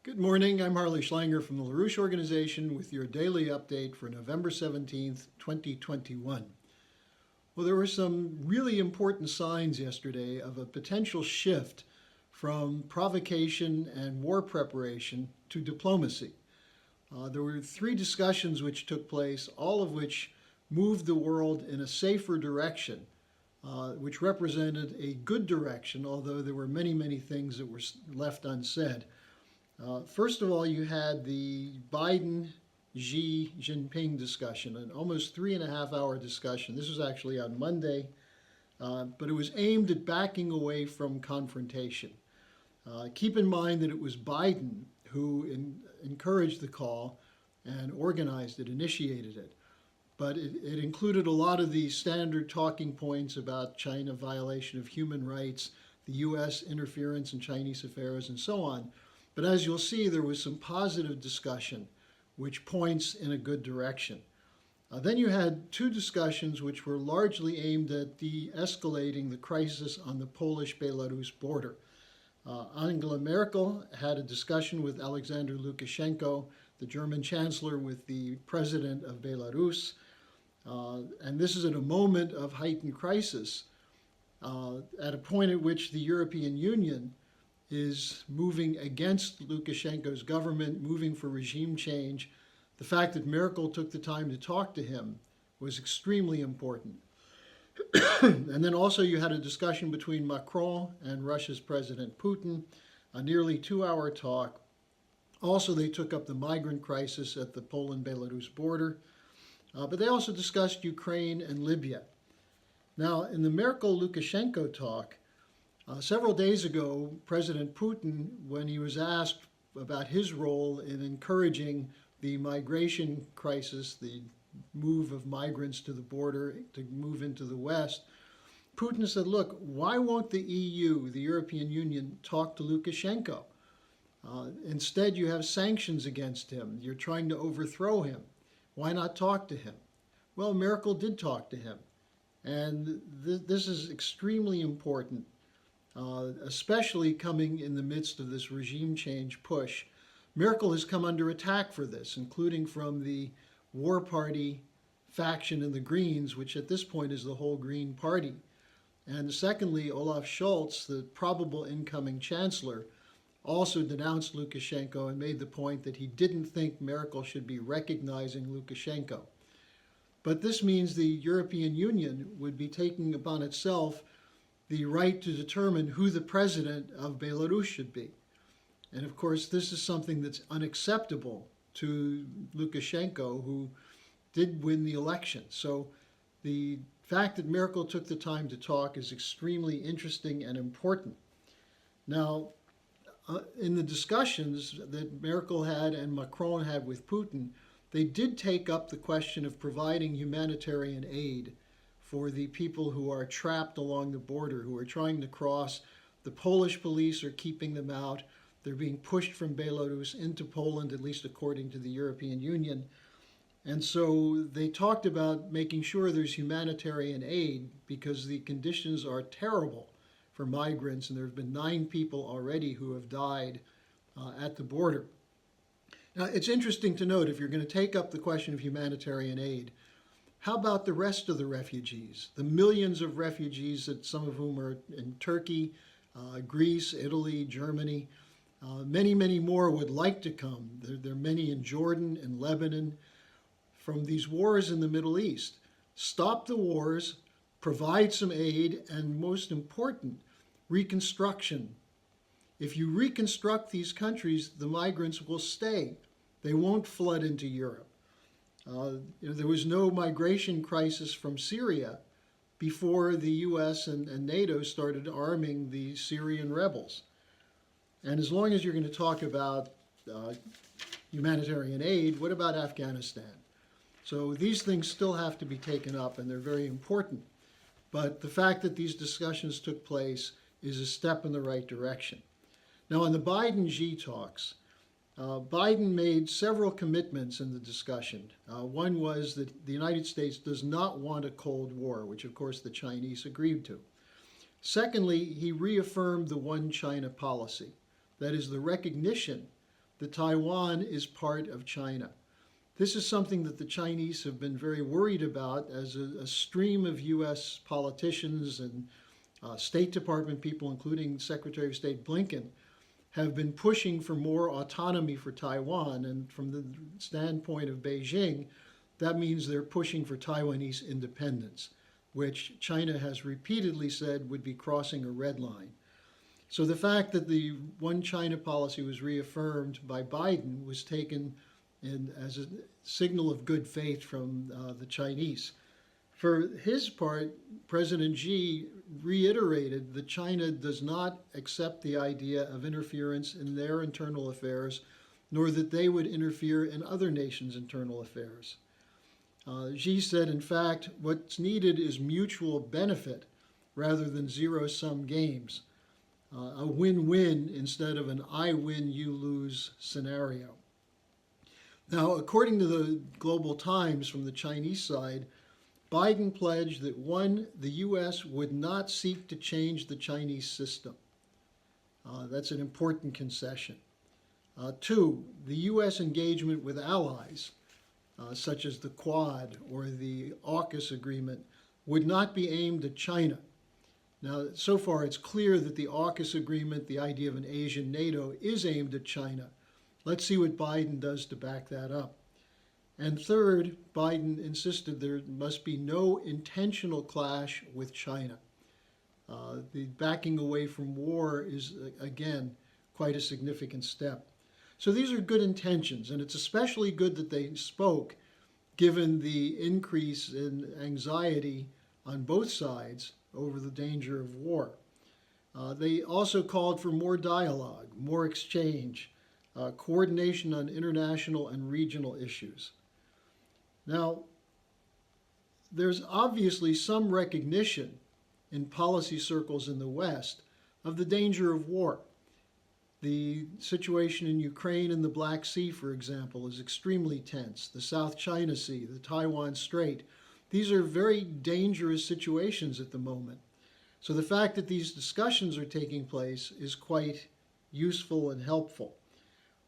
Good morning. I'm Harley Schlanger from the LaRouche Organization with your daily update for November 17th, 2021. Well, there were some really important signs yesterday of a potential shift from provocation and war preparation to diplomacy. There were three discussions which took place, all of which moved the world in a safer direction, which represented a good direction, although there were many things that were left unsaid. First of all, you had the Biden-Xi Jinping discussion, an almost 3.5 hour discussion. This was actually on Monday, but it was aimed at backing away from confrontation. Keep in mind that it was Biden who encouraged the call and organized it, initiated it. But it included a lot of the standard talking points about China violation of human rights, the U.S. interference in Chinese affairs, and so on. But as you'll see, there was some positive discussion, which points in a good direction. Then you had two discussions which were largely aimed at de-escalating the crisis on the Polish-Belarus border. Angela Merkel had a discussion with Alexander Lukashenko, the German Chancellor, with the President of Belarus. And this is at a moment of heightened crisis, at a point at which the European Union is moving against Lukashenko's government, moving for regime change. The fact that Merkel took the time to talk to him was extremely important. And then also you had a discussion between Macron and Russia's President Putin, a nearly 2-hour talk. Also, they took up the migrant crisis at the Poland-Belarus border, but they also discussed Ukraine and Libya. Now, in the Merkel-Lukashenko talk, several days ago, President Putin, when he was asked about his role in encouraging the migration crisis, the move of migrants to the border to move into the West, Putin said, look, why won't the EU, the European Union, talk to Lukashenko? Instead, you have sanctions against him. You're trying to overthrow him. Why not talk to him? Well, Merkel did talk to him. And this is extremely important. Especially coming in the midst of this regime change push. Merkel has come under attack for this, including from the War Party faction in the Greens, which at this point is the whole Green Party. And secondly, Olaf Scholz, the probable incoming Chancellor, also denounced Lukashenko and made the point that he didn't think Merkel should be recognizing Lukashenko. But this means the European Union would be taking upon itself the right to determine who the president of Belarus should be. And of course, this is something that's unacceptable to Lukashenko, who did win the election. So the fact that Merkel took the time to talk is extremely interesting and important. Now, in the discussions that Merkel had and Macron had with Putin, they did take up the question of providing humanitarian aid for the people who are trapped along the border, who are trying to cross. The Polish police are keeping them out. They're being pushed from Belarus into Poland, at least according to the European Union. And so they talked about making sure there's humanitarian aid because the conditions are terrible for migrants, and there have been 9 people already who have died at the border. Now, it's interesting to note, if you're going to take up the question of humanitarian aid, how about the rest of the refugees, the millions of refugees, that some of whom are in Turkey, Greece, Italy, Germany? Many more would like to come. There are many in Jordan and Lebanon from these wars in the Middle East. Stop the wars, provide some aid, and most important, reconstruction. If you reconstruct these countries, the migrants will stay. They won't flood into Europe. There was no migration crisis from Syria before the US and NATO started arming the Syrian rebels. And as long as you're going to talk about humanitarian aid, what about Afghanistan? So these things still have to be taken up, and they're very important. But the fact that these discussions took place is a step in the right direction. Now, in the Biden-Xi talks, Biden made several commitments in the discussion. One was that the United States does not want a Cold War, which of course the Chinese agreed to. Secondly, he reaffirmed the one China policy. That is, the recognition that Taiwan is part of China. This is something that the Chinese have been very worried about, as a stream of U.S. politicians and State Department people, including Secretary of State Blinken, have been pushing for more autonomy for Taiwan. And from the standpoint of Beijing, that means they're pushing for Taiwanese independence, which China has repeatedly said would be crossing a red line. So the fact that the One China policy was reaffirmed by Biden was taken as a signal of good faith from the Chinese. For his part, President Xi reiterated that China does not accept the idea of interference in their internal affairs, nor that they would interfere in other nations' internal affairs. Xi said, in fact, what's needed is mutual benefit rather than zero-sum games, a win-win instead of an I win, you lose scenario. Now, according to the Global Times from the Chinese side, Biden pledged that one, the U.S. would not seek to change the Chinese system. That's an important concession. Two, the U.S. engagement with allies, such as the Quad or the AUKUS agreement, would not be aimed at China. Now, so far it's clear that the AUKUS agreement, the idea of an Asian NATO, is aimed at China. Let's see what Biden does to back that up. And third, Biden insisted there must be no intentional clash with China. The backing away from war is, again, quite a significant step. So these are good intentions, and it's especially good that they spoke, given the increase in anxiety on both sides over the danger of war. They also called for more dialogue, more exchange, coordination on international and regional issues. Now, there's obviously some recognition in policy circles in the West of the danger of war. The situation in Ukraine and the Black Sea, for example, is extremely tense. The South China Sea, the Taiwan Strait, these are very dangerous situations at the moment. So the fact that these discussions are taking place is quite useful and helpful.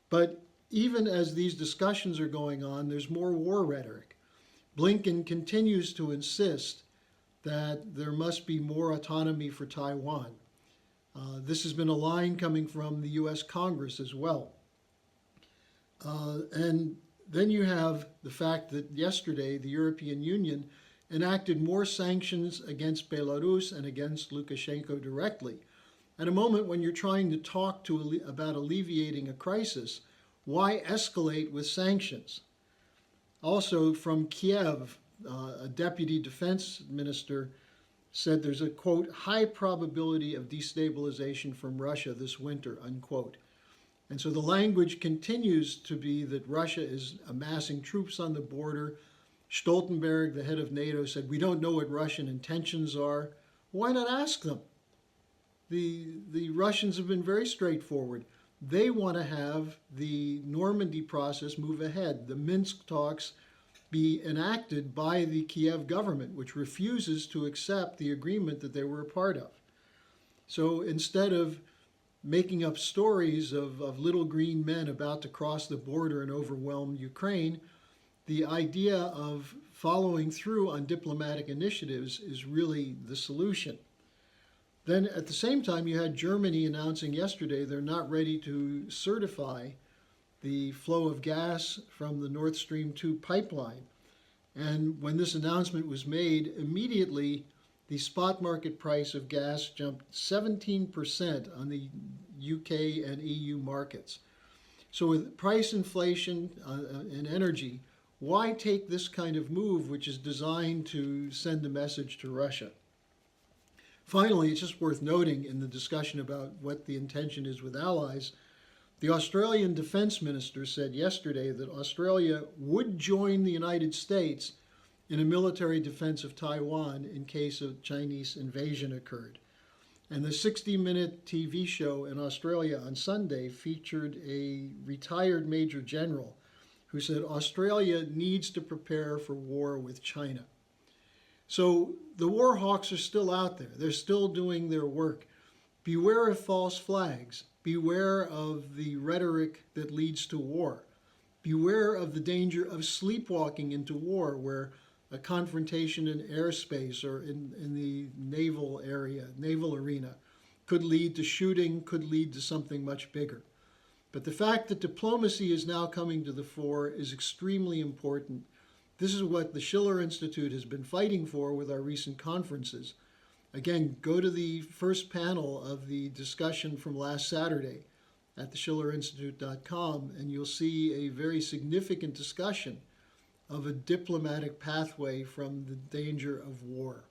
But even as these discussions are going on, there's more war rhetoric. Blinken continues to insist that there must be more autonomy for Taiwan. This has been a line coming from the U.S. Congress as well. And then you have the fact that yesterday the European Union enacted more sanctions against Belarus and against Lukashenko directly. At a moment when you're trying to talk about alleviating a crisis, why escalate with sanctions? Also from Kiev, a deputy defense minister said there's a, quote, high probability of destabilization from Russia this winter, unquote. And so the language continues to be that Russia is amassing troops on the border. Stoltenberg, the head of NATO, said, we don't know what Russian intentions are. Why not ask them? The Russians have been very straightforward. They want to have the Normandy process move ahead, the Minsk talks be enacted by the Kiev government, which refuses to accept the agreement that they were a part of. So instead of making up stories of little green men about to cross the border and overwhelm Ukraine, the idea of following through on diplomatic initiatives is really the solution. Then at the same time, you had Germany announcing yesterday they're not ready to certify the flow of gas from the Nord Stream 2 pipeline. And when this announcement was made, immediately the spot market price of gas jumped 17% on the UK and EU markets. So with price inflation in energy, why take this kind of move, which is designed to send a message to Russia? Finally, it's just worth noting in the discussion about what the intention is with allies, the Australian Defence Minister said yesterday that Australia would join the United States in a military defense of Taiwan in case a Chinese invasion occurred. And the 60-minute TV show in Australia on Sunday featured a retired Major General who said Australia needs to prepare for war with China. So the war hawks are still out there. They're still doing their work. Beware of false flags. beware of the rhetoric that leads to war. Beware of the danger of sleepwalking into war, where a confrontation in airspace or in the naval arena, could lead to shooting, could lead to something much bigger. But the fact that diplomacy is now coming to the fore is extremely important. This is what the Schiller Institute has been fighting for with our recent conferences. Again, go to the first panel of the discussion from last Saturday at theschillerinstitute.com, and you'll see a very significant discussion of a diplomatic pathway from the danger of war.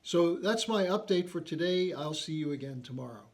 So that's my update for today. I'll see you again tomorrow.